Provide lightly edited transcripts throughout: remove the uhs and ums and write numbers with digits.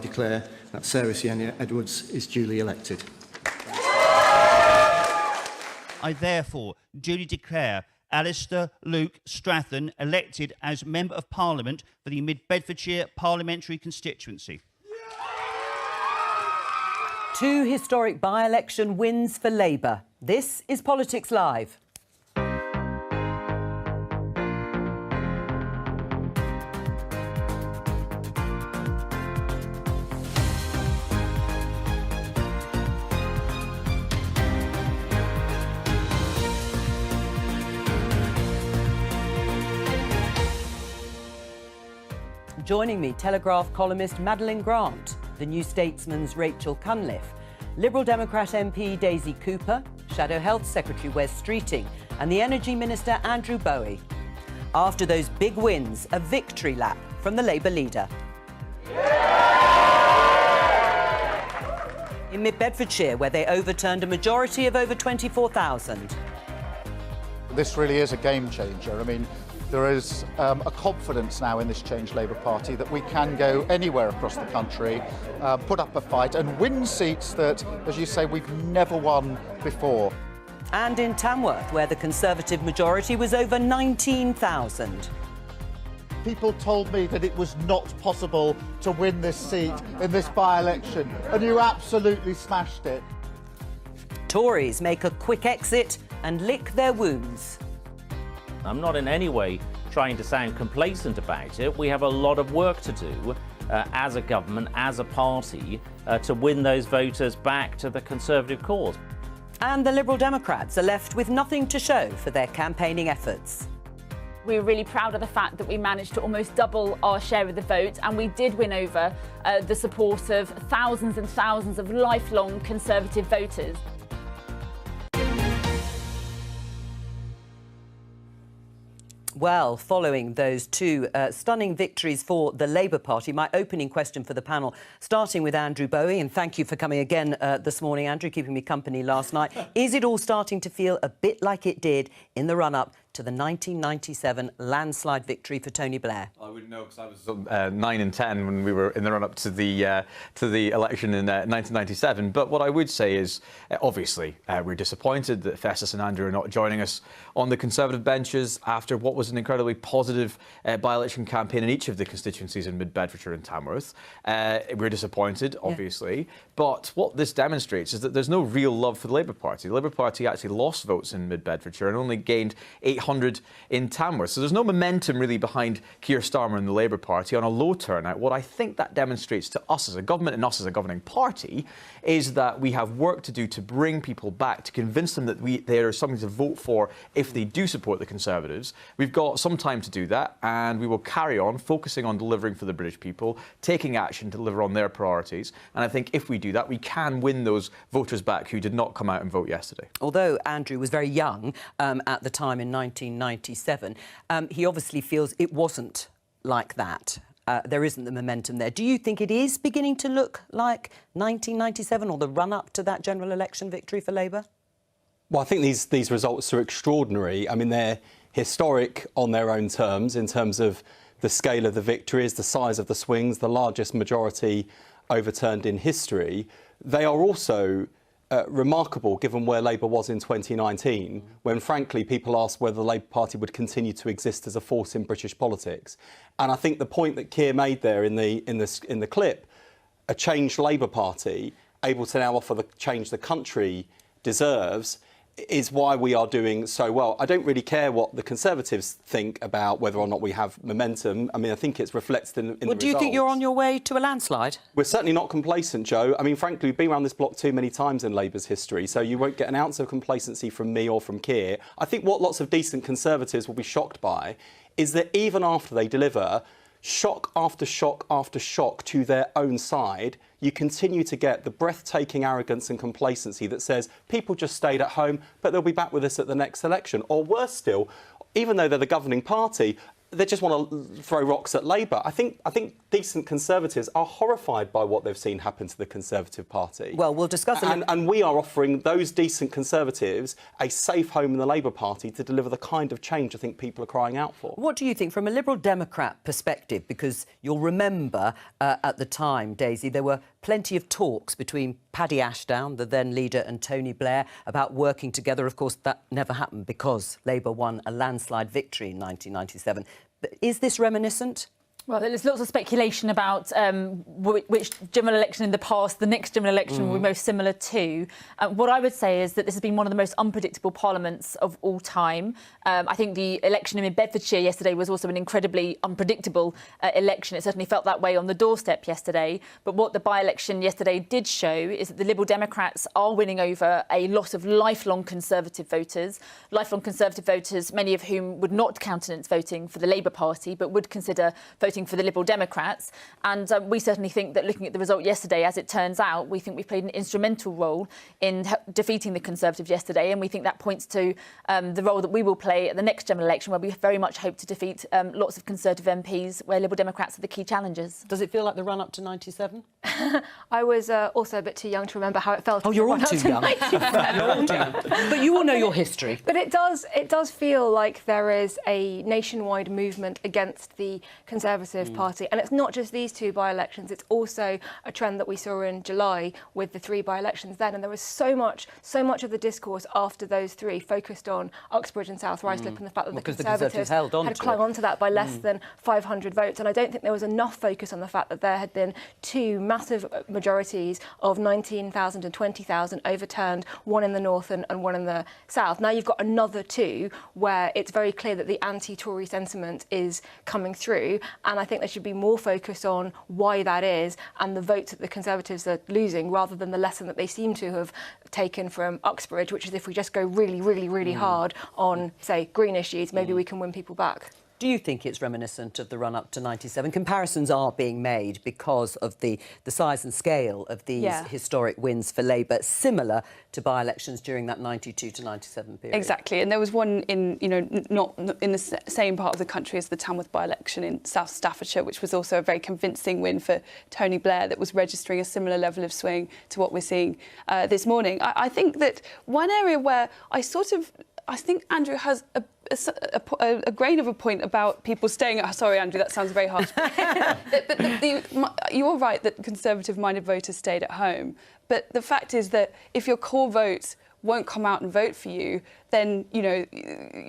Declare that Sarah Sienna Edwards is duly elected. I therefore duly declare Alistair Luke Strathern elected as Member of Parliament for the Mid-Bedfordshire Parliamentary Constituency. 2 historic by-election wins for Labour. This is Politics Live. Joining me, Telegraph columnist Madeline Grant, the New Statesman's Rachel Cunliffe, Liberal Democrat MP Daisy Cooper, Shadow Health Secretary Wes Streeting and the Energy Minister Andrew Bowie. After those big wins, a victory lap from the Labour leader. In Mid-Bedfordshire, where they overturned a majority of over 24,000. This really is a game changer. I mean, there is a confidence now in this Change Labour Party that we can go anywhere across the country, put up a fight and win seats that, as you say, we've never won before. And in Tamworth, where the Conservative majority was over 19,000. People told me that it was not possible to win this seat in this by-election, and you absolutely smashed it. Tories make a quick exit and lick their wounds. I'm not in any way trying to sound complacent about it. We have a lot of work to do as a government, as a party, to win those voters back to the Conservative cause. And the Liberal Democrats are left with nothing to show for their campaigning efforts. We're really proud of the fact that we managed to almost double our share of the vote, and we did win over the support of thousands and thousands of lifelong Conservative voters. Well, following those 2 stunning victories for the Labour Party, my opening question for the panel, starting with Andrew Bowie, and thank you for coming again this morning, Andrew, keeping me company last night. Is it all starting to feel a bit like it did in the run-up to the 1997 landslide victory for Tony Blair? I wouldn't know, because I was 9 and 10 when we were in the run-up to the election in 1997. But what I would say is, obviously, we're disappointed that Festus and Andrew are not joining us on the Conservative benches after what was an incredibly positive by-election campaign in each of the constituencies in Mid-Bedfordshire and Tamworth. We're disappointed, obviously. Yeah. But what this demonstrates is that there's no real love for the Labour Party. The Labour Party actually lost votes in Mid-Bedfordshire and only gained 800 in Tamworth. So there's no momentum really behind Keir Starmer and the Labour Party on a low turnout. What I think that demonstrates to us as a government and us as a governing party is that we have work to do to bring people back, to convince them that there is something to vote for if they do support the Conservatives. We've got some time to do that, and we will carry on focusing on delivering for the British people, taking action to deliver on their priorities. And I think if we do that, we can win those voters back who did not come out and vote yesterday. Although Andrew was very young at the time in 1997, he obviously feels it wasn't like that. There isn't the momentum there. Do you think it is beginning to look like 1997 or the run-up to that general election victory for Labour? Well, I think these results are extraordinary. I mean, they're historic on their own terms, in terms of the scale of the victories, the size of the swings, the largest majority overturned in history. They are also remarkable given where Labour was in 2019, when frankly people asked whether the Labour Party would continue to exist as a force in British politics. And I think the point that Keir made there in the clip, a changed Labour Party able to now offer the change the country deserves, is why we are doing so well. I don't really care what the Conservatives think about whether or not we have momentum. I mean, I think it's reflected in the results. Well, do you think you're on your way to a landslide? We're certainly not complacent, Joe. I mean, frankly, we've been around this block too many times in Labour's history, so you won't get an ounce of complacency from me or from Keir. I think what lots of decent Conservatives will be shocked by is that even after they deliver shock after shock after shock to their own side, you continue to get the breathtaking arrogance and complacency that says people just stayed at home, but they'll be back with us at the next election. Or worse still, even though they're the governing party, they just want to throw rocks at Labour. I think decent Conservatives are horrified by what they've seen happen to the Conservative Party. Well, we'll discuss it. And we are offering those decent Conservatives a safe home in the Labour Party to deliver the kind of change I think people are crying out for. What do you think from a Liberal Democrat perspective? Because you'll remember at the time, Daisy, there were plenty of talks between Paddy Ashdown, the then leader, and Tony Blair about working together. Of course, that never happened because Labour won a landslide victory in 1997. But is this reminiscent? Well, there's lots of speculation about which general election in the past the next general election will be most similar to. What I would say is that this has been one of the most unpredictable parliaments of all time. I think the election in Bedfordshire yesterday was also an incredibly unpredictable election. It certainly felt that way on the doorstep yesterday. But what the by-election yesterday did show is that the Liberal Democrats are winning over a lot of lifelong Conservative voters, many of whom would not countenance voting for the Labour Party, but would consider voting for the Liberal Democrats. And we certainly think that looking at the result yesterday, as it turns out, we think we've played an instrumental role in defeating the Conservatives yesterday. And we think that points to the role that we will play at the next general election, where we very much hope to defeat lots of Conservative MPs, where Liberal Democrats are the key challengers. Does it feel like the run-up to 97? I was also a bit too young to remember how it felt. Oh, you're all too young. You're all too young. But you all know your history. But it does feel like there is a nationwide movement against the Conservative Party. And it's not just these two by-elections, it's also a trend that we saw in July with the three by-elections then. And there was so much of the discourse after those three focused on Uxbridge and South Ruislip and the fact that the Conservatives had clung on to that by less than 500 votes. And I don't think there was enough focus on the fact that there had been two massive majorities of 19,000 and 20,000 overturned, one in the north and one in the south. Now you've got another two where it's very clear that the anti-Tory sentiment is coming through. And I think there should be more focus on why that is and the votes that the Conservatives are losing, rather than the lesson that they seem to have taken from Uxbridge, which is if we just go really hard on, say, green issues, maybe we can win people back. Do you think it's reminiscent of the run-up to 97? Comparisons are being made because of the size and scale of these historic wins for Labour, similar to by-elections during that 92 to 97 period. Exactly, and there was one in, not in the same part of the country as the Tamworth by-election in South Staffordshire, which was also a very convincing win for Tony Blair, that was registering a similar level of swing to what we're seeing this morning. I think that one area where I think Andrew has a grain of a point about people staying at... Sorry, Andrew, that sounds very harsh. But you're right that Conservative-minded voters stayed at home. But the fact is that if your core vote won't come out and vote for you, then, you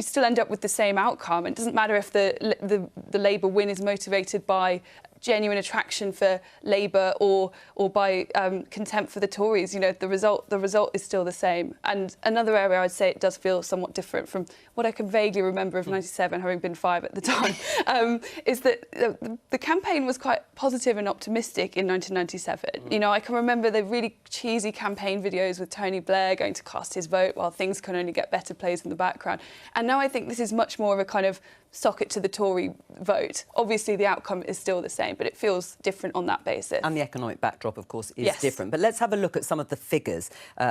still end up with the same outcome. It doesn't matter if the Labour win is motivated by genuine attraction for Labour or by contempt for the Tories. The result is still the same. And another area I'd say it does feel somewhat different from what I can vaguely remember of 97, having been 5 at the time, is that the campaign was quite positive and optimistic in 1997. I can remember the really cheesy campaign videos with Tony Blair going to cast his vote while things can only get better plays in the background. And now I think this is much more of a kind of socket to the Tory vote. Obviously, the outcome is still the same, but it feels different on that basis. And the economic backdrop, of course, is different. But let's have a look at some of the figures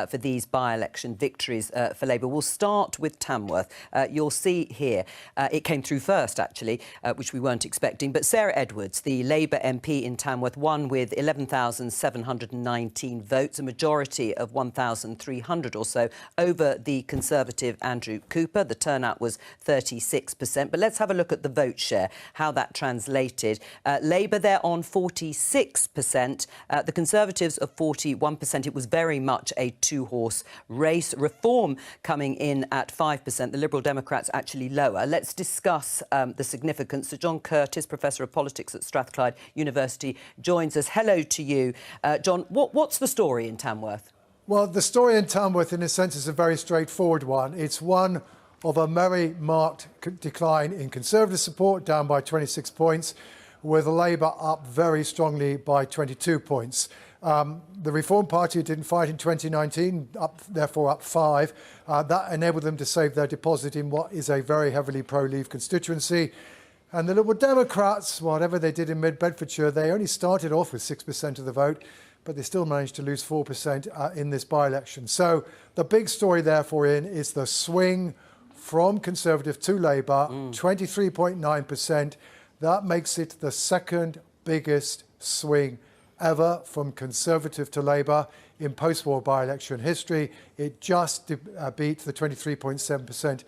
for these by-election victories for Labour. We'll start with Tamworth. You'll see here, it came through first, actually, which we weren't expecting. But Sarah Edwards, the Labour MP in Tamworth, won with 11,719 votes, a majority of 1,300 or so over the Conservative Andrew Cooper. The turnout was 36%. But let's have a look at the vote share, how that translated. Labour there on 46%, the Conservatives of 41%. It was very much a two-horse race. Reform coming in at 5%, the Liberal Democrats actually lower. Let's discuss the significance. Sir John Curtis, Professor of Politics at Strathclyde University, joins us. Hello to you. John, what's the story in Tamworth? Well, the story in Tamworth, in a sense, is a very straightforward one. It's one of a very marked decline in Conservative support, down by 26 points, with Labour up very strongly by 22 points. The Reform Party didn't fight in 2019, therefore up 5. That enabled them to save their deposit in what is a very heavily pro-Leave constituency. And the Liberal Democrats, whatever they did in Mid-Bedfordshire, they only started off with 6% of the vote, but they still managed to lose 4% in this by-election. So the big story, therefore, is the swing from Conservative to Labour, 23.9%. That makes it the second biggest swing ever from Conservative to Labour in post-war by-election history. It just beat the 23.7%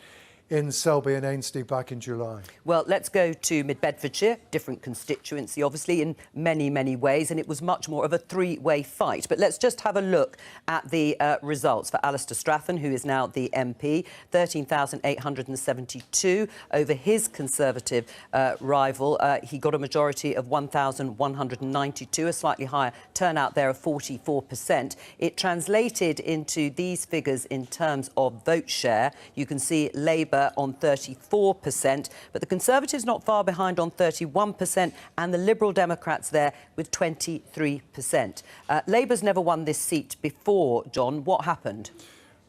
in Selby and Ainsley back in July. Well, let's go to Mid-Bedfordshire, different constituency, obviously, in many, many ways, and it was much more of a three-way fight. But let's just have a look at the results for Alistair Strathern, who is now the MP, 13,872 over his Conservative rival. He got a majority of 1,192, a slightly higher turnout there of 44%. It translated into these figures in terms of vote share. You can see Labour on 34%, but the Conservatives not far behind on 31%, and the Liberal Democrats there with 23%. Labour's never won this seat before, John. What happened?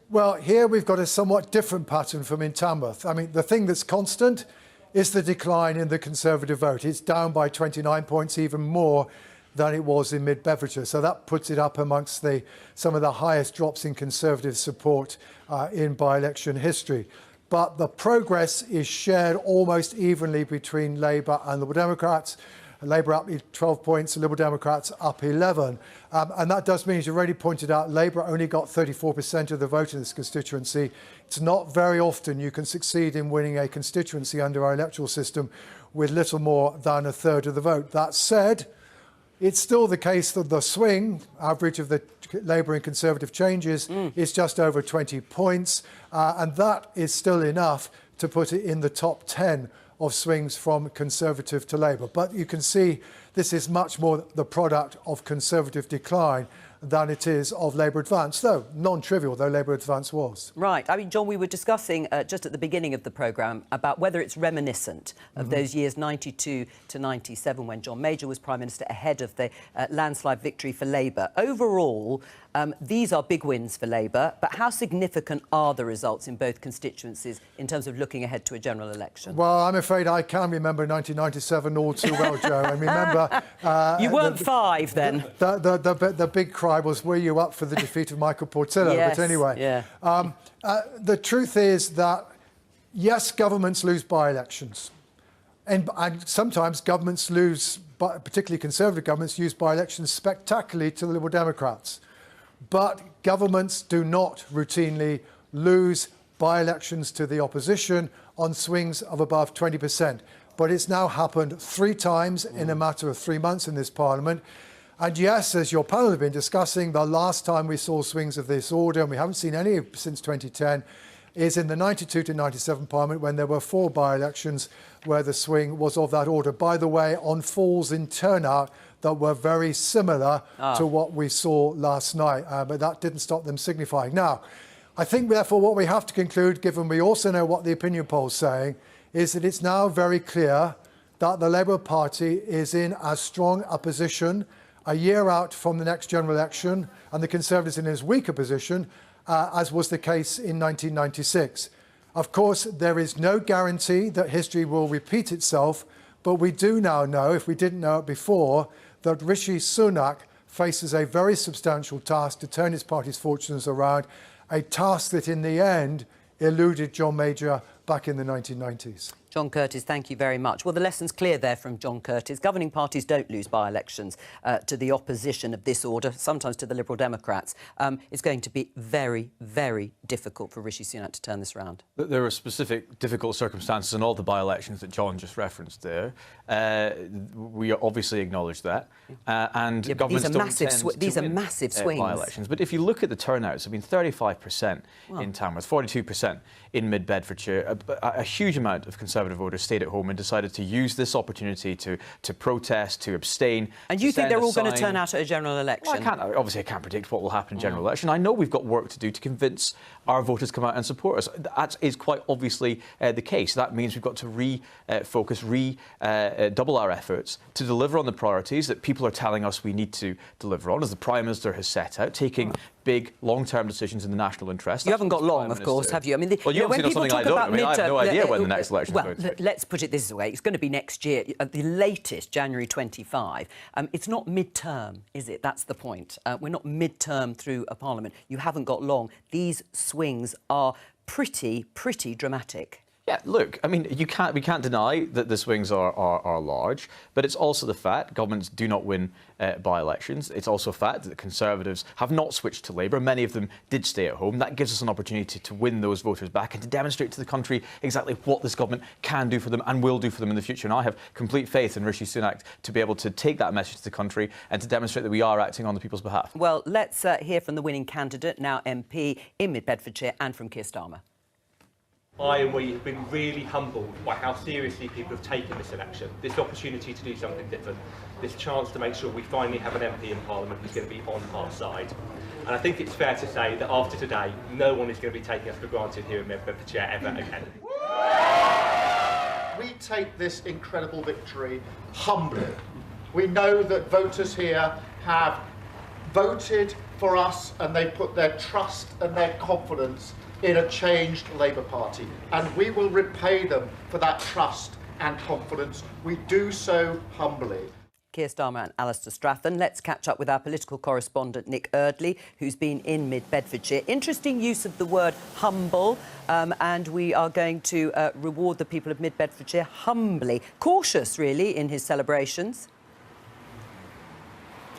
Well, here we've got a somewhat different pattern from in Tamworth. I mean, the thing that's constant is the decline in the Conservative vote. It's down by 29 points, even more than it was in Mid-Bedfordshire. So that puts it up amongst some of the highest drops in Conservative support in by-election history. But the progress is shared almost evenly between Labour and Liberal Democrats. Labour up 12 points, Liberal Democrats up 11. And that does mean, as you already pointed out, Labour only got 34% of the vote in this constituency. It's not very often you can succeed in winning a constituency under our electoral system with little more than a third of the vote. That said, it's still the case that the swing average of the Labour and Conservative changes is just over 20 points, and that is still enough to put it in the top 10 of swings from Conservative to Labour. But you can see this is much more the product of Conservative decline than it is of Labour advance, though non-trivial though Labour advance was. Right. I mean, John, we were discussing just at the beginning of the programme about whether it's reminiscent of those years 92 to 97 when John Major was Prime Minister, ahead of the landslide victory for Labour. Overall, these are big wins for Labour, but how significant are the results in both constituencies in terms of looking ahead to a general election? Well, I'm afraid I can remember 1997 all too well, Joe. I remember... you weren't five then. The big cry was, were you up for the defeat of Michael Portillo? Yes, but anyway, the truth is that, yes, governments lose by-elections. And sometimes governments lose, particularly Conservative governments, use by-elections spectacularly to the Liberal Democrats. But governments do not routinely lose by-elections to the opposition on swings of above 20%. But it's now happened 3 times in a matter of 3 months in this Parliament. And yes, as your panel have been discussing, the last time we saw swings of this order, and we haven't seen any since 2010, is in the 92 to 97 Parliament, when there were 4 by-elections where the swing was of that order. By the way, on falls in turnout that were very similar to what we saw last night, but that didn't stop them signifying. Now, I think, therefore, what we have to conclude, given we also know what the opinion poll's saying, is that it's now very clear that the Labour Party is in as strong a position a year out from the next general election, and the Conservatives in as weak a position as was the case in 1996. Of course, there is no guarantee that history will repeat itself, but we do now know, if we didn't know it before, that Rishi Sunak faces a very substantial task to turn his party's fortunes around, a task that in the end eluded John Major back in the 1990s. John Curtis, thank you very much. Well, the lesson's clear there from John Curtis. Governing parties don't lose by-elections to the opposition of this order, sometimes to the Liberal Democrats. It's going to be very, very difficult for Rishi Sunak to turn this around. There are specific difficult circumstances in all the by-elections that John just referenced there. We obviously acknowledge that. And governments these are massive swings. By-elections. But if you look at the turnouts, I mean, 35% in Tamworth, 42% in Mid-Bedfordshire, a huge amount of Conservative voters stayed at home and decided to use this opportunity to protest, to abstain. And you think they're all going to turn out at a general election? Well, obviously, I can't predict what will happen in general election. I know we've got work to do to convince our voters to come out and support us. That is quite obviously the case. That means we've got to refocus, double our efforts to deliver on the priorities that people are telling us we need to deliver on, as the Prime Minister has set out, taking big, long-term decisions in the national interest. You haven't got long, of course, have you? I mean, well, you obviously know something I don't. I mean, I have no idea when the next election is going to be. Let's put it this way. It's going to be next year, at the latest, January 25. It's not mid-term, is it? That's the point. We're not mid-term through a Parliament. You haven't got long. These swings are pretty dramatic. Yeah, look, I mean, we can't deny that the swings are large, but it's also the fact governments do not win by-elections. It's also a fact that the Conservatives have not switched to Labour. Many of them did stay at home. That gives us an opportunity to win those voters back and to demonstrate to the country exactly what this government can do for them and will do for them in the future. And I have complete faith in Rishi Sunak to be able to take that message to the country and to demonstrate that we are acting on the people's behalf. Well, let's hear from the winning candidate, now MP in Mid-Bedfordshire, and from Keir Starmer. I and we have been really humbled by how seriously people have taken this election, this opportunity to do something different, this chance to make sure we finally have an MP in Parliament who's going to be on our side. And I think it's fair to say that after today, no one is going to be taking us for granted here in Bedfordshire ever again. We take this incredible victory humbly. We know that voters here have voted for us and they put their trust and their confidence in a changed Labour Party, and we will repay them for that trust and confidence. We do so humbly. Keir Starmer and Alistair Strathern. Let's catch up with our political correspondent Nick Eardley, who's been in Mid-Bedfordshire. Interesting use of the word humble, and we are going to reward the people of Mid-Bedfordshire humbly. Cautious, really, in his celebrations.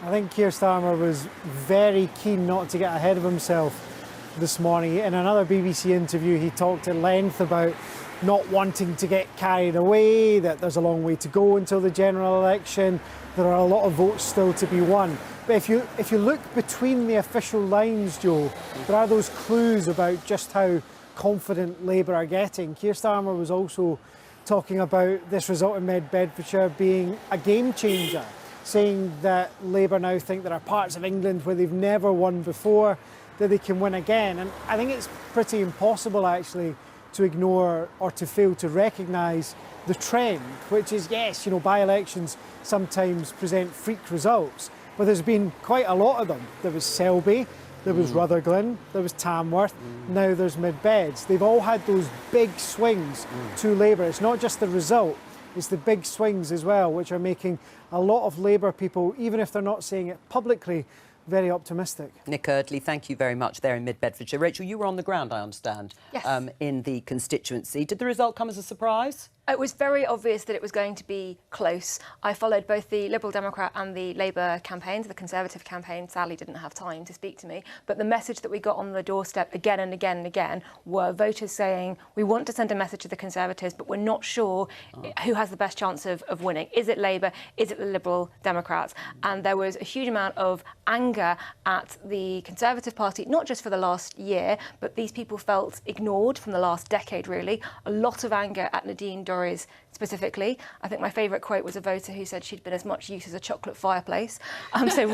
I think Keir Starmer was very keen not to get ahead of himself this morning. In another BBC interview, he talked at length about not wanting to get carried away, that there's a long way to go until the general election. There are a lot of votes still to be won. But if you look between the official lines, Joe, there are those clues about just how confident Labour are getting. Keir Starmer was also talking about this result in Mid-Bedfordshire being a game changer, saying that Labour now think there are parts of England where they've never won before, that they can win again. And I think it's pretty impossible, actually, to ignore or to fail to recognise the trend, which is, yes, by-elections sometimes present freak results, but there's been quite a lot of them. There was Selby, there was Rutherglen, there was Tamworth, now there's Mid-Beds. They've all had those big swings to Labour. It's not just the result, it's the big swings as well, which are making a lot of Labour people, even if they're not saying it publicly, very optimistic. Nick Eardley, thank you very much there in Mid-Bedfordshire. Rachel, you were on the ground, I understand, yes. In the constituency. Did the result come as a surprise? It was very obvious that it was going to be close. I followed both the Liberal Democrat and the Labour campaigns. The Conservative campaign sadly didn't have time to speak to me, but the message that we got on the doorstep again and again and again were voters saying, we want to send a message to the Conservatives, but we're not sure who has the best chance of winning. Is it Labour? Is it the Liberal Democrats? And there was a huge amount of anger at the Conservative Party, not just for the last year, but these people felt ignored from the last decade, really. A lot of anger at Nadine Dorries specifically. I think my favourite quote was a voter who said she'd been as much use as a chocolate fireplace. So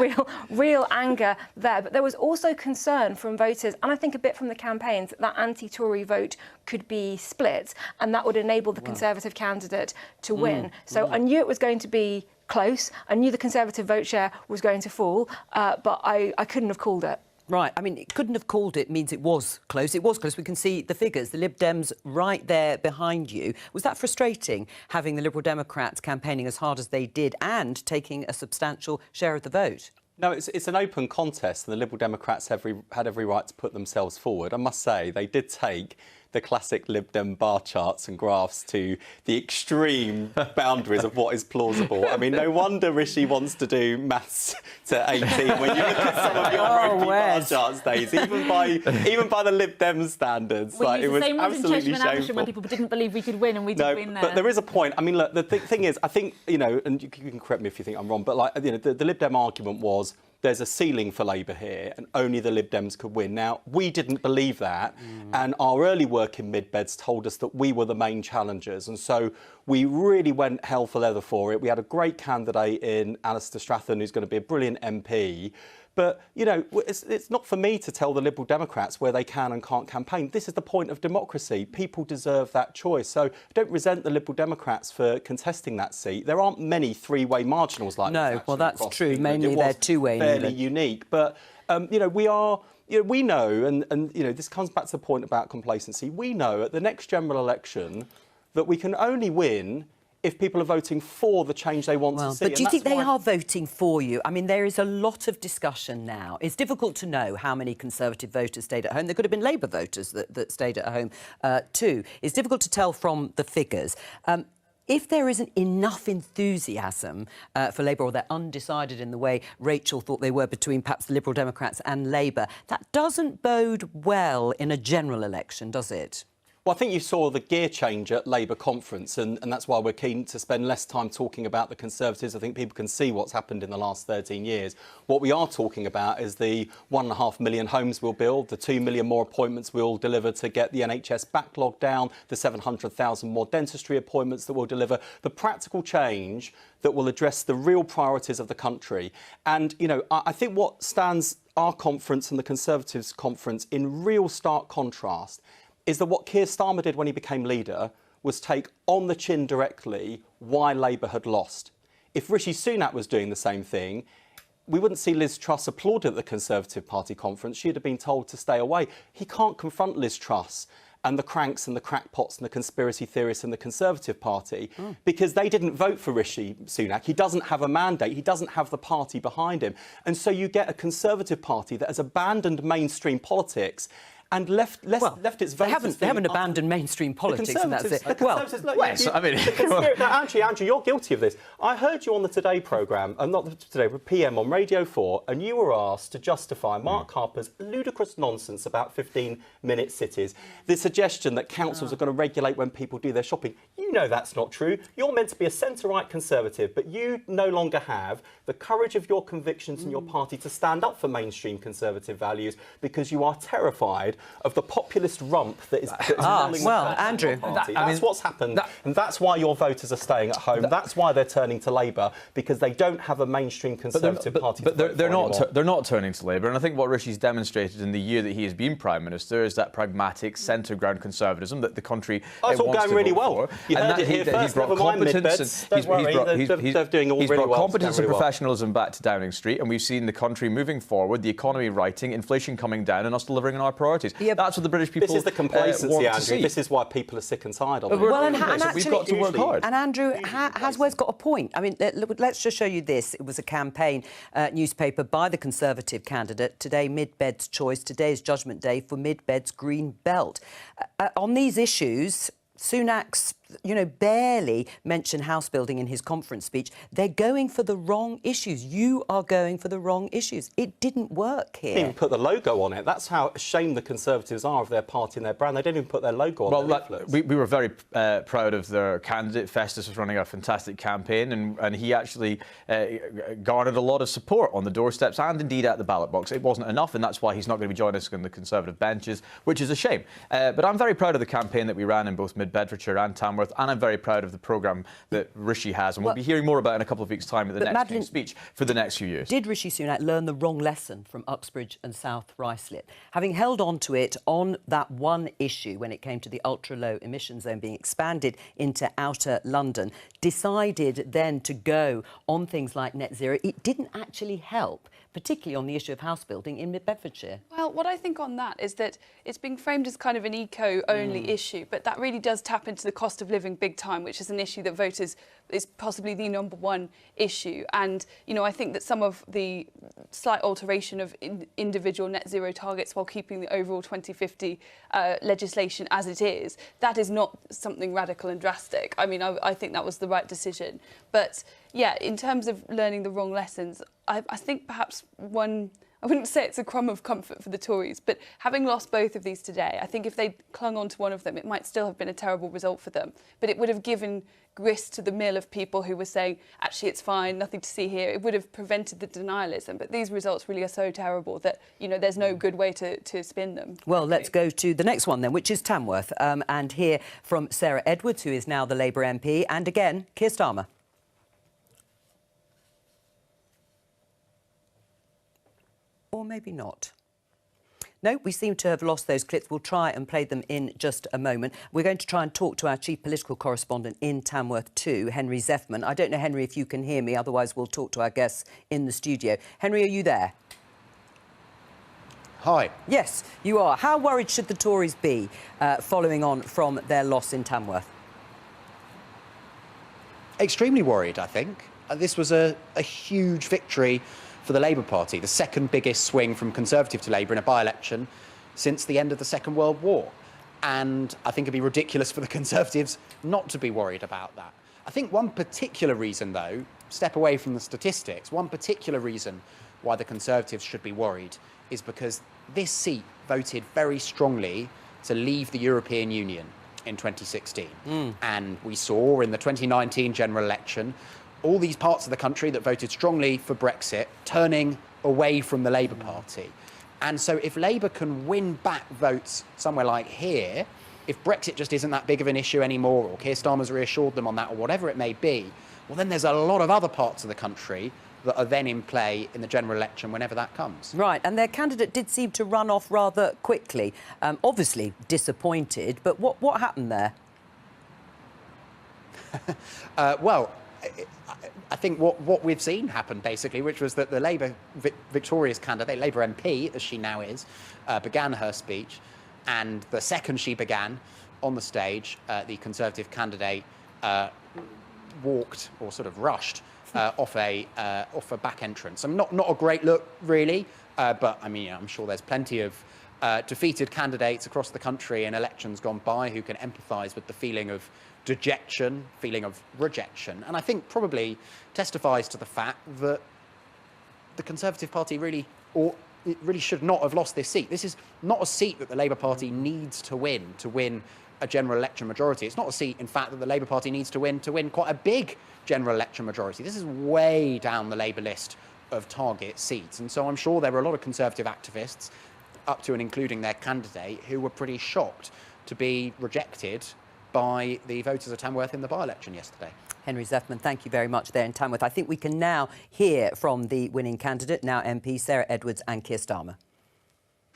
real anger there. But there was also concern from voters, and I think a bit from the campaigns, that anti-Tory vote could be split, and that would enable the Conservative candidate to win. So I knew it was going to be close. I knew the Conservative vote share was going to fall, but I couldn't have called it. Right, I mean, it couldn't have called it means it was close. It was close. We can see the figures, the Lib Dems right there behind you. Was that frustrating, having the Liberal Democrats campaigning as hard as they did and taking a substantial share of the vote? No, it's an open contest, and the Liberal Democrats had every right to put themselves forward. I must say, they did take the classic Lib Dem bar charts and graphs to the extreme boundaries of what is plausible. I mean, no wonder Rishi wants to do maths to 18 when you look at some of your ropey bar charts days, even by the Lib Dem standards. We it was the same ones in absolutely Cheshire and shameful. when people didn't believe we could win, and we did win there. But there is a point. I mean, look, the thing is, I think, and you can correct me if you think I'm wrong, but the Lib Dem argument was, there's a ceiling for Labour here and only the Lib Dems could win. Now, we didn't believe that, and our early work in Mid-Beds told us that we were the main challengers, and so we really went hell for leather for it. We had a great candidate in Alistair Strathern, who's going to be a brilliant MP. But, it's not for me to tell the Liberal Democrats where they can and can't campaign. This is the point of democracy. People deserve that choice. So I don't resent the Liberal Democrats for contesting that seat. There aren't many three-way marginals like this. No, well, that's true. Mainly they're two-way. Fairly unique. But, we are... we know, and this comes back to the point about complacency, we know at the next general election that we can only win if people are voting for the change they want to see. But do you think they are voting for you? I mean, there is a lot of discussion now. It's difficult to know how many Conservative voters stayed at home. There could have been Labour voters that stayed at home too. It's difficult to tell from the figures. If there isn't enough enthusiasm for Labour, or they're undecided in the way Rachel thought they were between perhaps the Liberal Democrats and Labour, that doesn't bode well in a general election, does it? Well, I think you saw the gear change at Labour conference, and that's why we're keen to spend less time talking about the Conservatives. I think people can see what's happened in the last 13 years. What we are talking about is the 1.5 million homes we'll build, the 2 million more appointments we'll deliver to get the NHS backlog down, the 700,000 more dentistry appointments that we'll deliver, the practical change that will address the real priorities of the country. And, you know, I think what stands our conference and the Conservatives' conference in real stark contrast is that what Keir Starmer did when he became leader was take on the chin directly why Labour had lost. If Rishi Sunak was doing the same thing, we wouldn't see Liz Truss applauded at the Conservative Party conference. She'd have been told to stay away. He can't confront Liz Truss and the cranks and the crackpots and the conspiracy theorists in the Conservative Party because they didn't vote for Rishi Sunak. He doesn't have a mandate. He doesn't have the party behind him. And so you get a Conservative Party that has abandoned mainstream politics and left its voters. They haven't abandoned mainstream politics, and that's it. Andrew, you're guilty of this. I heard you on the Today programme, not Today, but PM on Radio 4, and you were asked to justify Mark Harper's ludicrous nonsense about 15-minute cities, the suggestion that councils are going to regulate when people do their shopping. You know that's not true. You're meant to be a centre-right Conservative, but you no longer have the courage of your convictions in your party to stand up for mainstream Conservative values because you are terrified of the populist rump that is Andrew, that's what's happened, and that's why your voters are staying at home. That's why they're turning to Labour, because they don't have a mainstream Conservative party. But they're not turning to Labour, and I think what Rishi's demonstrated in the year that he has been Prime Minister is that pragmatic centre ground conservatism that the country it's all wants going to really vote well. for. You heard it here first. Never mind mid-beds. Don't worry, they're doing all really well. He's brought competence and professionalism back to Downing Street, and we've seen the country moving forward, the economy righting, inflation coming down, and us delivering on our priorities. That's what the British people This is the complacency, Andrew. This is why people are sick and tired of it. Well, and we've got to work hard. And Andrew, Haswell's got a point. I mean, let's just show you this. It was a campaign newspaper by the Conservative candidate. Today, Mid-Bed's choice. Today is Judgment Day for Mid-Bed's Green Belt. On these issues, Sunak's, barely mentioned house building in his conference speech. They're going for the wrong issues. You are going for the wrong issues. It didn't work here. They didn't even put the logo on it. That's how ashamed the Conservatives are of their party and their brand. They didn't even put their logo on it. We were very proud of their candidate. Festus was running a fantastic campaign, and he actually garnered a lot of support on the doorsteps and indeed at the ballot box. It wasn't enough, and that's why he's not going to be joining us on the Conservative benches, which is a shame. But I'm very proud of the campaign that we ran in both Mid-Bedfordshire and Tamworth, and I'm very proud of the programme that Rishi has, and we'll be hearing more about in a couple of weeks' time at the next King's speech for the next few years. Did Rishi Sunak learn the wrong lesson from Uxbridge and South Ruislip? Having held on to it on that one issue when it came to the ultra-low emission zone being expanded into outer London, decided then to go on things like net zero. It didn't actually help, particularly on the issue of house building in Mid-Bedfordshire. Well, what I think on that is that it's being framed as kind of an eco-only issue, but that really does tap into the cost of living big time, which is an issue that voters is possibly the number one issue. And, I think that some of the slight alteration of individual net zero targets while keeping the overall 2050 legislation as it is, that is not something radical and drastic. I mean, I think that was the right decision. But, yeah, in terms of learning the wrong lessons, I think perhaps one... I wouldn't say it's a crumb of comfort for the Tories, but having lost both of these today, I think if they'd clung on to one of them, it might still have been a terrible result for them. But it would have given grist to the mill of people who were saying, actually, it's fine, nothing to see here. It would have prevented the denialism. But these results really are so terrible that, there's no good way to spin them. Well, let's go to the next one then, which is Tamworth. And hear from Sarah Edwards, who is now the Labour MP, and again, Keir Starmer. Or maybe not. No, we seem to have lost those clips. We'll try and play them in just a moment. We're going to try and talk to our chief political correspondent in Tamworth too, Henry Zeffman. I don't know, Henry, if you can hear me. Otherwise, we'll talk to our guests in the studio. Henry, are you there? Hi. Yes, you are. How worried should the Tories be following on from their loss in Tamworth? Extremely worried, I think. This was a huge victory for the Labour Party, the second biggest swing from Conservative to Labour in a by-election since the end of the Second World War. And I think it'd be ridiculous for the Conservatives not to be worried about that. I think one particular reason, though, step away from the statistics, one particular reason why the Conservatives should be worried is because this seat voted very strongly to leave the European Union in 2016. And we saw in the 2019 general election all these parts of the country that voted strongly for Brexit turning away from the Labour Party. And so if Labour can win back votes somewhere like here, if Brexit just isn't that big of an issue anymore, or Keir Starmer's reassured them on that, or whatever it may be, well, then there's a lot of other parts of the country that are then in play in the general election whenever that comes. Right, and their candidate did seem to run off rather quickly. Obviously disappointed, but what happened there? Well, I think what we've seen happen, basically, which was that the Labour victorious candidate, Labour MP, as she now is, began her speech, and the second she began on the stage, the Conservative candidate walked, or sort of rushed, off a back entrance. Not a great look, really, but I mean, I'm sure there's plenty of defeated candidates across the country in elections gone by who can empathise with the feeling of dejection, feeling of rejection, and I think probably testifies to the fact that the Conservative Party really should not have lost this seat. This is not a seat that the Labour Party needs to win a general election majority. It's not a seat, in fact, that the Labour Party needs to win quite a big general election majority. This is way down the Labour list of target seats, and so I'm sure there were a lot of Conservative activists, up to and including their candidate, who were pretty shocked to be rejected by the voters of Tamworth in the by-election yesterday. Henry Zethman, thank you very much there in Tamworth. I think we can now hear from the winning candidate, now MP, Sarah Edwards, and Keir Starmer.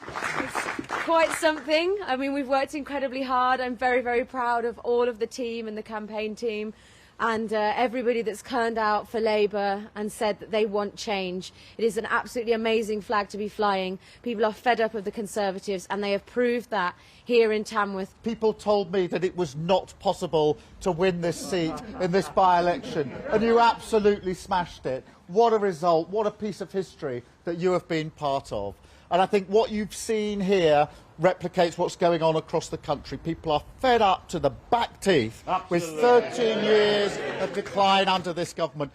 It's quite something. I mean, we've worked incredibly hard. I'm very, very proud of all of the team and the campaign team and everybody that's turned out for Labour and said that they want change. It is an absolutely amazing flag to be flying. People are fed up of the Conservatives, and they have proved that here in Tamworth. People told me that it was not possible to win this seat in this by-election, and you absolutely smashed it. What a result, what a piece of history that you have been part of. And I think what you've seen here replicates what's going on across the country. People are fed up to the back teeth with 13 years of decline under this government.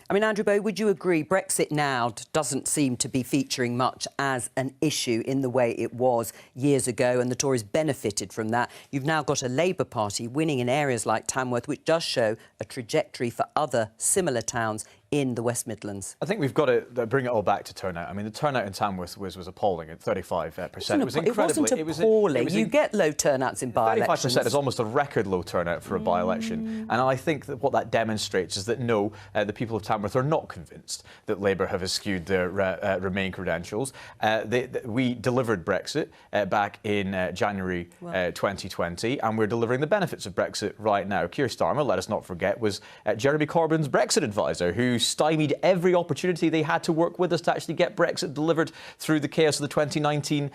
I mean, Andrew Bowie, would you agree Brexit now doesn't seem to be featuring much as an issue in the way it was years ago, and the Tories benefited from that? You've now got a Labour Party winning in areas like Tamworth, which does show a trajectory for other similar towns in the West Midlands. I think we've got to bring it all back to turnout. I mean, the turnout in Tamworth was appalling at 35%. It was incredibly... It wasn't appalling. You get low turnouts in by-elections. 35% is almost a record low turnout for a by-election. And I think that what that demonstrates is that, no, the people of Tamworth are not convinced that Labour have eschewed their Remain credentials. We delivered Brexit back in January 2020, and we're delivering the benefits of Brexit right now. Keir Starmer, let us not forget, was Jeremy Corbyn's Brexit advisor, who stymied every opportunity they had to work with us to actually get Brexit delivered through the chaos of the 2019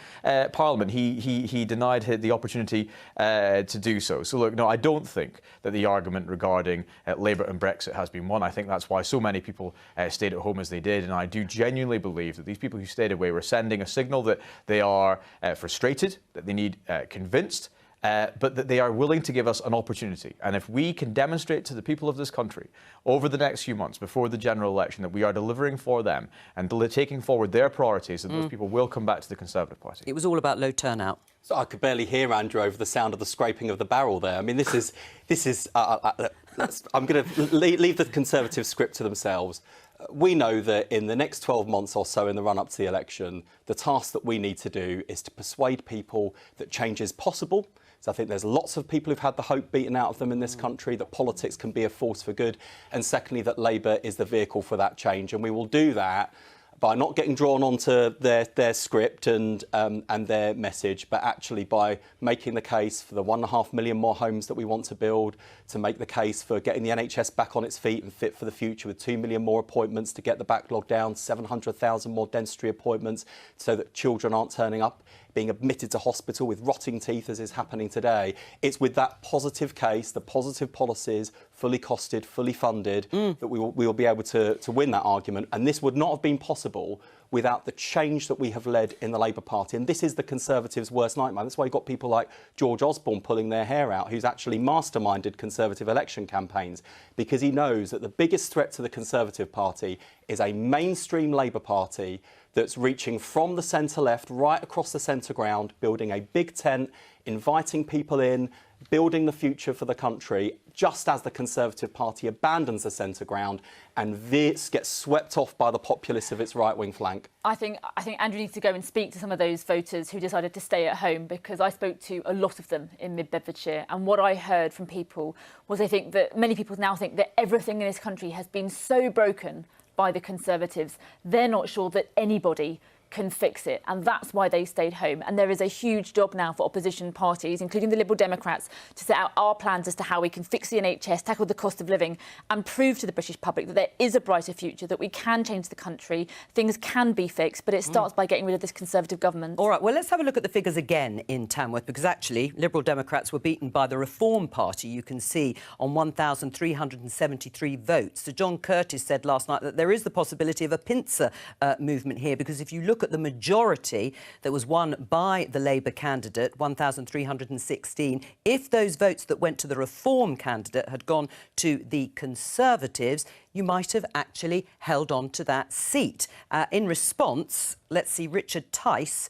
Parliament. He denied the opportunity to do so. So look, no, I don't think that the argument regarding Labour and Brexit has been won. I think that's why so many people stayed at home as they did, and I do genuinely believe that these people who stayed away were sending a signal that they are frustrated, that they need convinced, but that they are willing to give us an opportunity. And if we can demonstrate to the people of this country over the next few months before the general election that we are delivering for them and taking forward their priorities, that those people will come back to the Conservative Party. It was all about low turnout. So I could barely hear Andrew over the sound of the scraping of the barrel there. I mean, this is. I'm going to leave the Conservative script to themselves. We know that in the next 12 months or so in the run-up to the election, the task that we need to do is to persuade people that change is possible. So I think there's lots of people who've had the hope beaten out of them in this country, that politics can be a force for good. And secondly, that Labour is the vehicle for that change. And we will do that by not getting drawn onto their script and their message, but actually by making the case for the 1.5 million more homes that we want to build, to make the case for getting the NHS back on its feet and fit for the future with 2 million more appointments to get the backlog down, 700,000 more dentistry appointments so that children aren't turning up. being admitted to hospital with rotting teeth, as is happening today. It's with that positive case, the positive policies, fully costed, fully funded, that we will be able to win that argument. And this would not have been possible without the change that we have led in the Labour Party. And this is the Conservatives' worst nightmare. That's why you've got people like George Osborne pulling their hair out, who's actually masterminded Conservative election campaigns, because he knows that the biggest threat to the Conservative Party is a mainstream Labour Party that's reaching from the centre-left right across the centre ground, building a big tent, inviting people in, building the future for the country, just as the Conservative Party abandons the centre ground and this gets swept off by the populists of its right-wing flank. I think Andrew needs to go and speak to some of those voters who decided to stay at home, because I spoke to a lot of them in mid-Bedfordshire, and what I heard from people was they think that many people now think that everything in this country has been so broken by the Conservatives, they're not sure that anybody can fix it, and that's why they stayed home. And there is a huge job now for opposition parties, including the Liberal Democrats, to set out our plans as to how we can fix the NHS, tackle the cost of living, and prove to the British public that there is a brighter future, that we can change the country, things can be fixed, but it starts by getting rid of this Conservative government. All right, well, let's have a look at the figures again in Tamworth, because actually Liberal Democrats were beaten by the Reform Party, you can see, on 1,373 votes. So John Curtis said last night that there is the possibility of a pincer movement here, because if you look at the majority that was won by the Labour candidate, 1,316, if those votes that went to the Reform candidate had gone to the Conservatives, you might have actually held on to that seat. In response, let's see, Richard Tice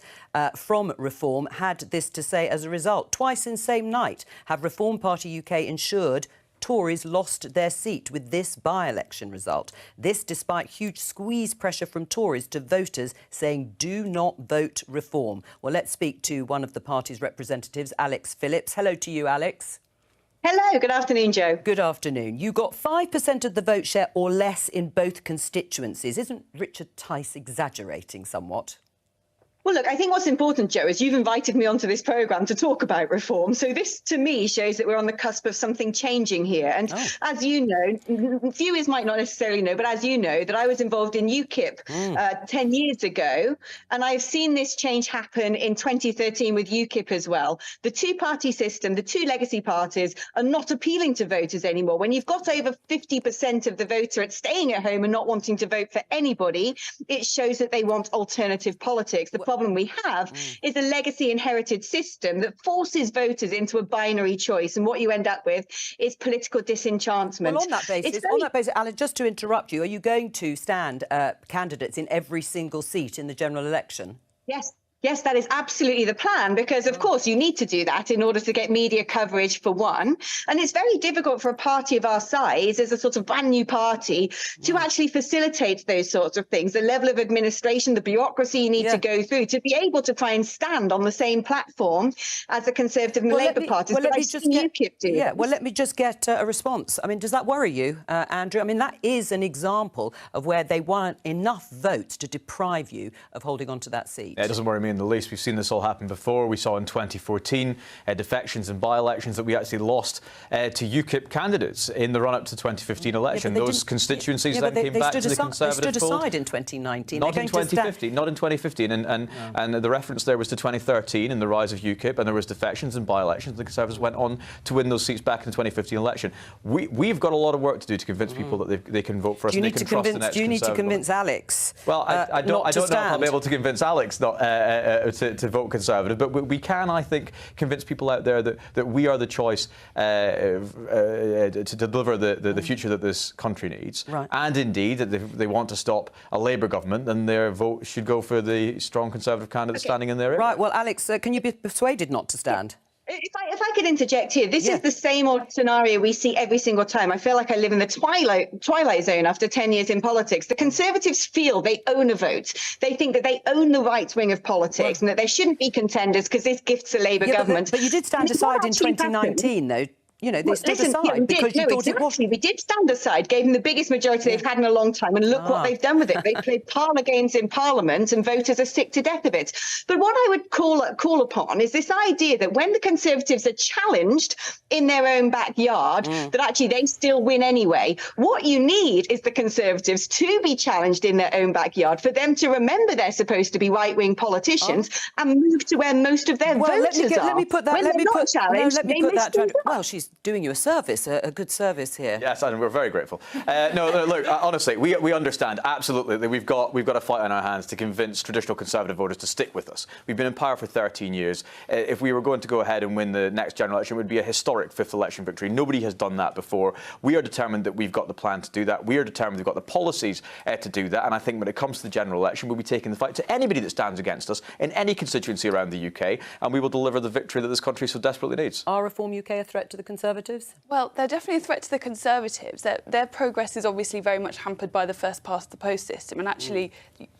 from Reform had this to say as a result. Twice in same night have Reform Party UK ensured Tories lost their seat with this by-election result. This despite huge squeeze pressure from Tories to voters saying do not vote Reform. Well, let's speak to one of the party's representatives, Alex Phillips. Hello to you, Alex. Hello, good afternoon, Joe. Good afternoon. You got 5% of the vote share or less in both constituencies. Isn't Richard Tice exaggerating somewhat? Well, look, I think what's important, Joe, is you've invited me onto this programme to talk about reform. So this, to me, shows that we're on the cusp of something changing here. And as you know, viewers might not necessarily know, but as you know, that I was involved in UKIP 10 years ago. And I've seen this change happen in 2013 with UKIP as well. The two-party system, the two legacy parties are not appealing to voters anymore. When you've got over 50% of the voter at staying at home and not wanting to vote for anybody, it shows that they want alternative politics. The problem we have is a legacy inherited system that forces voters into a binary choice, and what you end up with is political disenchantment. Well, on that basis, Alan, just to interrupt you, are you going to stand candidates in every single seat in the general election? Yes. Yes, that is absolutely the plan, because, of course, you need to do that in order to get media coverage, for one. And it's very difficult for a party of our size, as a sort of brand new party, to actually facilitate those sorts of things. The level of administration, the bureaucracy you need to go through to be able to try and stand on the same platform as the Conservative and Labour parties. Well, let me just get a response. I mean, does that worry you, Andrew? I mean, that is an example of where they weren't enough votes to deprive you of holding on to that seat. Yeah, it doesn't worry me in the least. We've seen this all happen before. We saw in 2014 defections and by-elections that we actually lost to UKIP candidates in the run-up to 2015 election. Those constituencies then came back to the Conservative fold. They stood aside in 2019. Not in 2015. Not in 2015. And the reference there was to 2013 and the rise of UKIP, and there was defections and by-elections. The Conservatives went on to win those seats back in the 2015 election. We've got a lot of work to do to convince people that they can vote for us and they can trust the next Conservative. Do you need to convince Alex? Well, I don't know if I'll be able to convince Alex not to vote Conservative, but we can, I think, convince people out there that we are the choice to deliver the future that this country needs. Right. And indeed, that if they want to stop a Labour government, then their vote should go for the strong Conservative candidate standing in their area. Right, well, Alex, can you be persuaded not to stand? If I could interject here, this is the same old scenario we see every single time. I feel like I live in the twilight zone after 10 years in politics. The Conservatives feel they own a vote. They think that they own the right wing of politics and that there shouldn't be contenders because this gifts a Labour government. But you did stand aside in 2019, though. you know, they stood Listen, aside yeah, we because did. you No, thought it was... exactly. We did stand aside, gave them the biggest majority they've had in a long time, and look what they've done with it. They played parlour games in Parliament, and voters are sick to death of it. But what I would call upon is this idea that when the Conservatives are challenged in their own backyard, that actually they still win anyway. What you need is the Conservatives to be challenged in their own backyard, for them to remember they're supposed to be right-wing politicians and move to where most of their voters are. Let me put that. When Let me they're put. not challenged, let me they put that. mislead. Well, she's doing you a service, a good service here. Yes, and we're very grateful. No, look, honestly, we understand absolutely that we've got a fight on our hands to convince traditional Conservative voters to stick with us. We've been in power for 13 years. If we were going to go ahead and win the next general election, it would be a historic fifth election victory. Nobody has done that before. We are determined that we've got the plan to do that. We are determined we've got the policies to do that. And I think when it comes to the general election, we'll be taking the fight to anybody that stands against us in any constituency around the UK, and we will deliver the victory that this country so desperately needs. Are Reform UK a threat to the Conservatives? Well, they're definitely a threat to the Conservatives. Their progress is obviously very much hampered by the first past the post system, and actually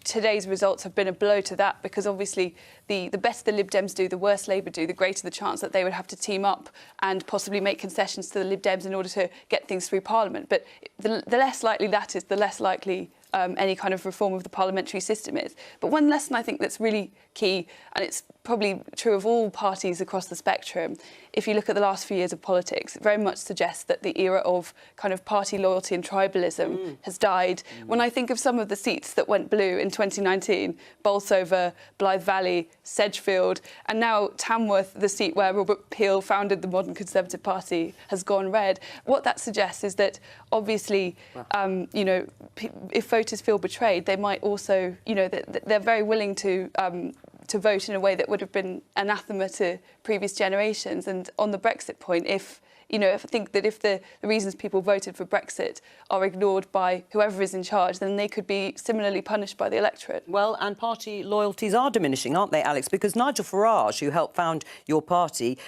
today's results have been a blow to that, because obviously the better the Lib Dems do, the worse Labour do, the greater the chance that they would have to team up and possibly make concessions to the Lib Dems in order to get things through Parliament. But the less likely that is, the less likely any kind of reform of the parliamentary system is. But one lesson I think that's really key, and it's probably true of all parties across the spectrum, if you look at the last few years of politics, it very much suggests that the era of kind of party loyalty and tribalism has died. When I think of some of the seats that went blue in 2019, Bolsover, Blythe Valley, Sedgefield, and now Tamworth, the seat where Robert Peel founded the modern Conservative Party, has gone red. What that suggests is that obviously, you know, if voters feel betrayed, they might also, you know, they're very willing to vote in a way that would have been anathema to previous generations. And on the Brexit point, if I think that if the reasons people voted for Brexit are ignored by whoever is in charge, then they could be similarly punished by the electorate. Well, and party loyalties are diminishing, aren't they, Alex? Because Nigel Farage, who helped found your party,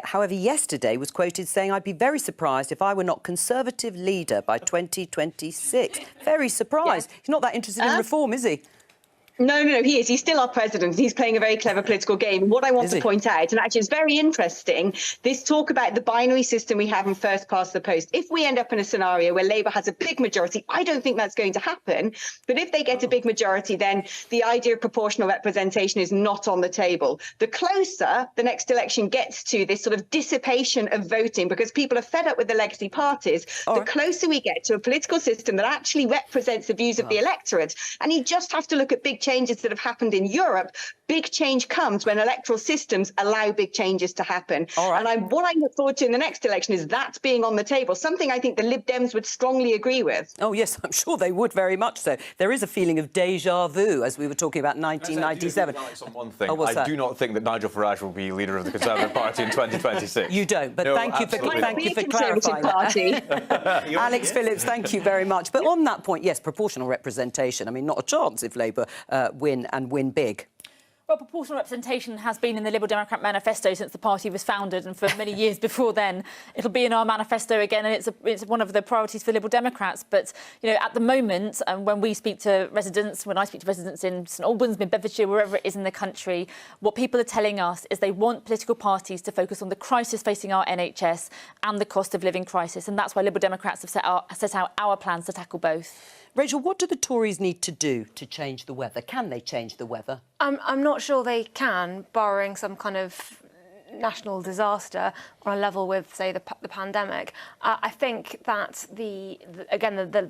however, yesterday was quoted saying, "I'd be very surprised if I were not Conservative leader by 2026. Very surprised. He's not that interested in reform, is he? No, he is. He's still our president. He's playing a very clever political game. What I want to point out, and actually it's very interesting, this talk about the binary system we have in first past the post. If we end up in a scenario where Labour has a big majority, I don't think that's going to happen. But if they get a big majority, then the idea of proportional representation is not on the table. The closer the next election gets to this sort of dissipation of voting, because people are fed up with the legacy parties, the closer we get to a political system that actually represents the views of the electorate. And you just have to look at big changes that have happened in Europe. Big change comes when electoral systems allow big changes to happen. And what I look forward to in the next election is that being on the table, something I think the Lib Dems would strongly agree with. Oh, yes, I'm sure they would very much so. There is a feeling of déjà vu, as we were talking about 1997. On one thing, I do not think that Nigel Farage will be leader of the Conservative Party in 2026. You don't, but No, thank you for clarifying that. Alex Phillips, thank you very much. But on that point, yes, proportional representation. I mean, not a chance if Labour win and win big. Well, proportional representation has been in the Liberal Democrat manifesto since the party was founded, and for many years before then. It'll be in our manifesto again, and it's one of the priorities for Liberal Democrats. But, you know, at the moment, when we speak to residents, when I speak to residents in St Albans, mid Bedfordshire, wherever it is in the country, what people are telling us is they want political parties to focus on the crisis facing our NHS and the cost of living crisis, and that's why Liberal Democrats have set out our plans to tackle both. Rachel, what do the Tories need to do to change the weather? Can they change the weather? I'm not sure they can, barring some kind of national disaster on a level with, say, the pandemic. I think that the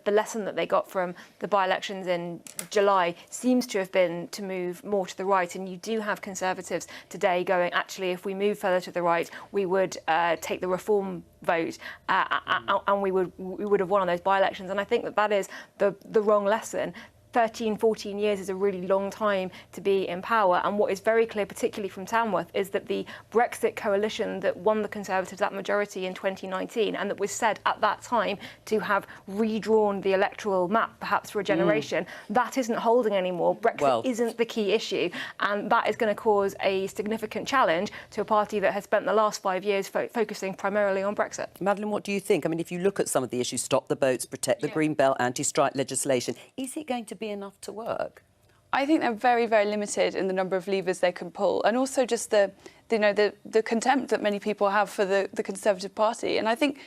lesson that they got from the by-elections in July seems to have been to move more to the right, and you do have Conservatives today going, actually, if we move further to the right, we would take the reform vote and we would have won on those by-elections. And I think that is the wrong lesson. 13, 14 years is a really long time to be in power. And what is very clear, particularly from Tamworth, is that the Brexit coalition that won the Conservatives that majority in 2019, and that was said at that time to have redrawn the electoral map, perhaps for a generation, that isn't holding anymore. Brexit isn't the key issue. And that is going to cause a significant challenge to a party that has spent the last 5 years focusing primarily on Brexit. Madeline, what do you think? I mean, if you look at some of the issues, stop the boats, protect the green belt, anti-strike legislation, is it going to be enough to work? I think they're very, very limited in the number of levers they can pull, and also just the the contempt that many people have for the Conservative Party. And I think,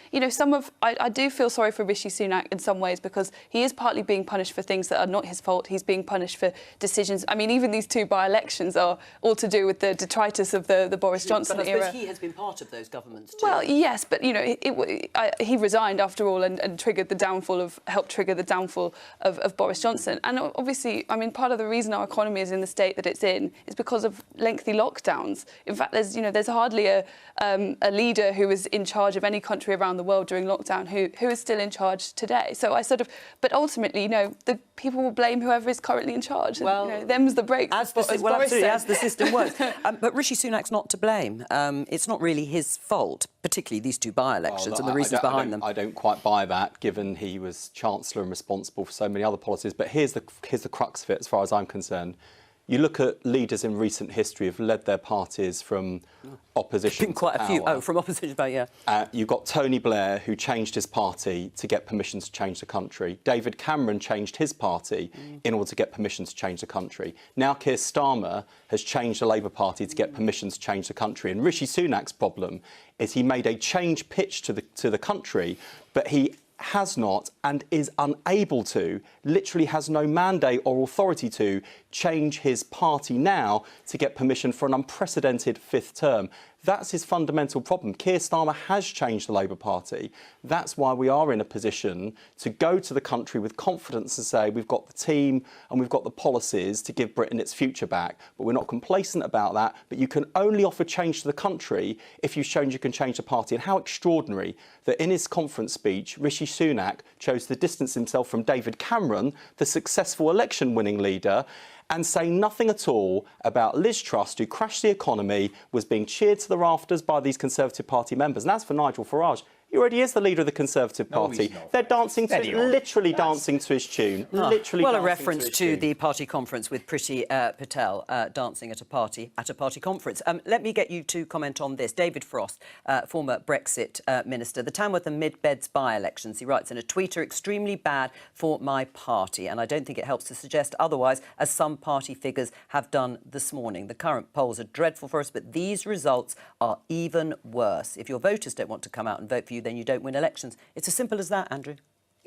I do feel sorry for Rishi Sunak in some ways, because he is partly being punished for things that are not his fault. He's being punished for decisions. I mean, even these 2 by-elections are all to do with the detritus of the Boris Johnson but I era. suppose he has been part of those governments too. Well, yes, but he resigned after all and helped trigger the downfall of Boris Johnson. And obviously, I mean, part of the reason our economy is in the state that it's in is because of lengthy lockdowns. In fact, there's hardly a leader who was in charge of any country around the world during lockdown who is still in charge today. So but ultimately, the people will blame whoever is currently in charge. Well, and, them's the breaks. As Boris absolutely, said. as the system works. But Rishi Sunak's not to blame. It's not really his fault, particularly these 2 by-elections and the reasons behind them. I don't quite buy that, given he was Chancellor and responsible for so many other policies. But here's the crux of it, as far as I'm concerned. You look at leaders in recent history who've led their parties from opposition. Been quite a few. Oh, from opposition power, yeah. You've got Tony Blair, who changed his party to get permission to change the country. David Cameron changed his party in order to get permission to change the country. Now Keir Starmer has changed the Labour Party to get permission to change the country. And Rishi Sunak's problem is he made a change pitch to the country, but he has not and is unable to, literally has no mandate or authority to, change his party now to get permission for an unprecedented 5th term. That's his fundamental problem. Keir Starmer has changed the Labour Party. That's why we are in a position to go to the country with confidence and say we've got the team and we've got the policies to give Britain its future back. But we're not complacent about that. But you can only offer change to the country if you've shown you can change the party. And how extraordinary that in his conference speech, Rishi Sunak chose to distance himself from David Cameron, the successful election-winning leader, and say nothing at all about Liz Truss, who crashed the economy, was being cheered to the rafters by these Conservative Party members. And as for Nigel Farage, he already is the leader of the Conservative Party. They're dancing to literally dancing to his tune. Literally well, a dancing reference to his the party conference with Priti Patel dancing at a party conference. Let me get you to comment on this. David Frost, former Brexit minister. The Tamworth and Mid-Beds by-elections, he writes in a tweet, are extremely bad for my party, and I don't think it helps to suggest otherwise, as some party figures have done this morning. The current polls are dreadful for us, but these results are even worse. If your voters don't want to come out and vote for you, then you don't win elections. It's as simple as that, Andrew.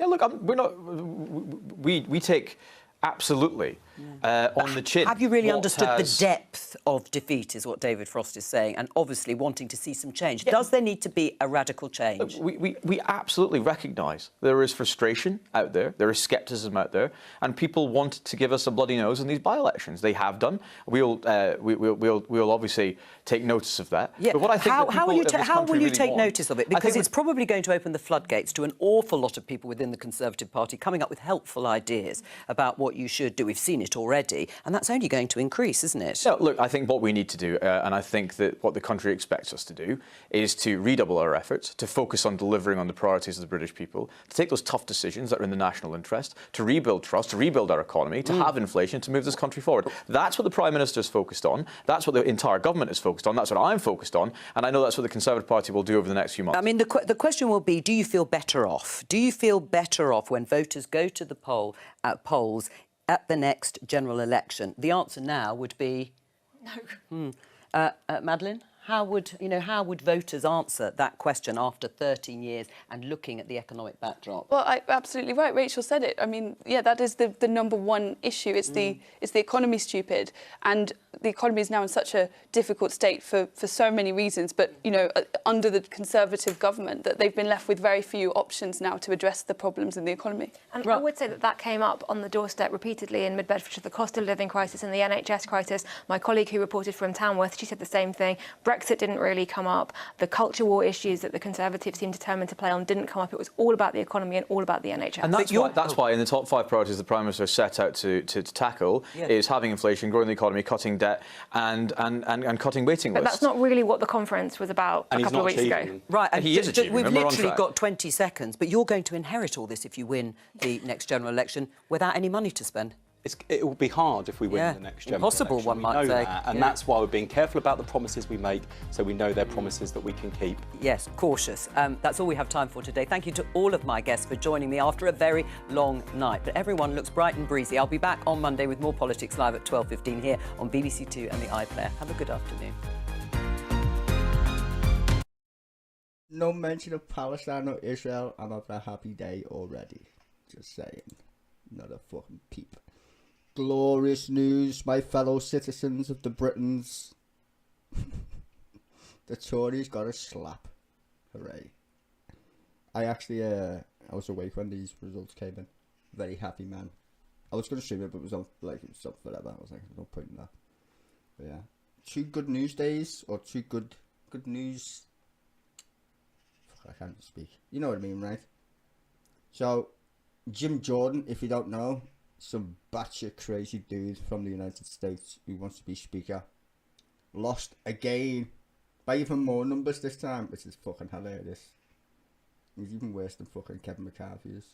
Yeah, look, we're not. We take absolutely on the chin. Have you really understood the depth of defeat, is what David Frost is saying, and obviously wanting to see some change? Yeah. Does there need to be a radical change? Look, we absolutely recognise there is frustration out there is scepticism out there, and people want to give us a bloody nose in these by-elections. They have done. We'll obviously take notice of that. Yeah. But what I think how will you really take want, notice of it? Because it's probably going to open the floodgates to an awful lot of people within the Conservative Party coming up with helpful ideas about what you should do. We've seen it already, and that's only going to increase, isn't it? No, look, I think what we need to do, and I think that what the country expects us to do, is to redouble our efforts, to focus on delivering on the priorities of the British people, to take those tough decisions that are in the national interest, to rebuild trust, to rebuild our economy, to have inflation, to move this country forward. That's what the Prime Minister is focused on. That's what the entire government is focused on. That's what I'm focused on. And I know that's what the Conservative Party will do over the next few months. I mean, the question will be, do you feel better off? Do you feel better off when voters go to the polls at the next general election? The answer now would be no. Madeleine, how would voters answer that question after 13 years and looking at the economic backdrop? Well, absolutely right. Rachel said it. I mean, yeah, that is the number one issue. It's the economy, stupid, and the economy is now in such a difficult state for so many reasons. But under the Conservative government, that they've been left with very few options now to address the problems in the economy. And I would say that came up on the doorstep repeatedly in Mid-Bedfordshire, the cost of living crisis and the NHS crisis. My colleague who reported from Tamworth, she said the same thing. Brexit didn't really come up. The culture war issues that the Conservatives seemed determined to play on didn't come up. It was all about the economy and all about the NHS. And that's why in the top 5 priorities the Prime Minister set out to tackle is having inflation, growing the economy, cutting debt and cutting waiting lists. But that's not really what the conference was about a couple of weeks ago. Right, and he is achieving. We've literally got 20 seconds, but you're going to inherit all this if you win the next general election without any money to spend. It will be hard if we win the next general election. Impossible, one might say. And that's why we're being careful about the promises we make, so we know they're promises that we can keep. Yes, cautious. That's all we have time for today. Thank you to all of my guests for joining me after a very long night. But everyone looks bright and breezy. I'll be back on Monday with more Politics Live at 12:15 here on BBC Two and the iPlayer. Have a good afternoon. No mention of Palestine or Israel. I'm having a happy day already. Just saying. Not a fucking peep. Glorious news, my fellow citizens of the Britons. The Tories got a slap. Hooray. I actually, I was awake when these results came in. Very happy man. I was going to stream it, but it was on, like, it was up forever. I was like, there's no point in that. But yeah. 2 good news days, or 2 good news. Fuck, I can't speak. You know what I mean, right? So, Jim Jordan, if you don't know, some batshit crazy dude from the United States who wants to be speaker, lost again by even more numbers this time, which is fucking hilarious. He's even worse than fucking Kevin McCarthy is.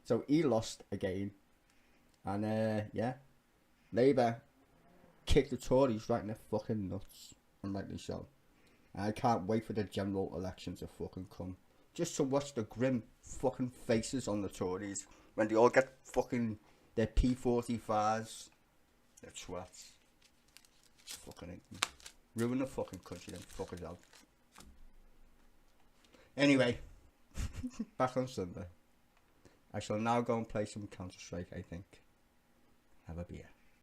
So he lost again, and yeah, Labour kicked the Tories right in their fucking nuts, and rightly so. And I can't wait for the general election to fucking come, just to watch the grim fucking faces on the Tories when they all get fucking their P45s, their twats. Fucking ruin the fucking country, then fuck it out. Anyway, back on Sunday. I shall now go and play some Counter-Strike, I think. Have a beer.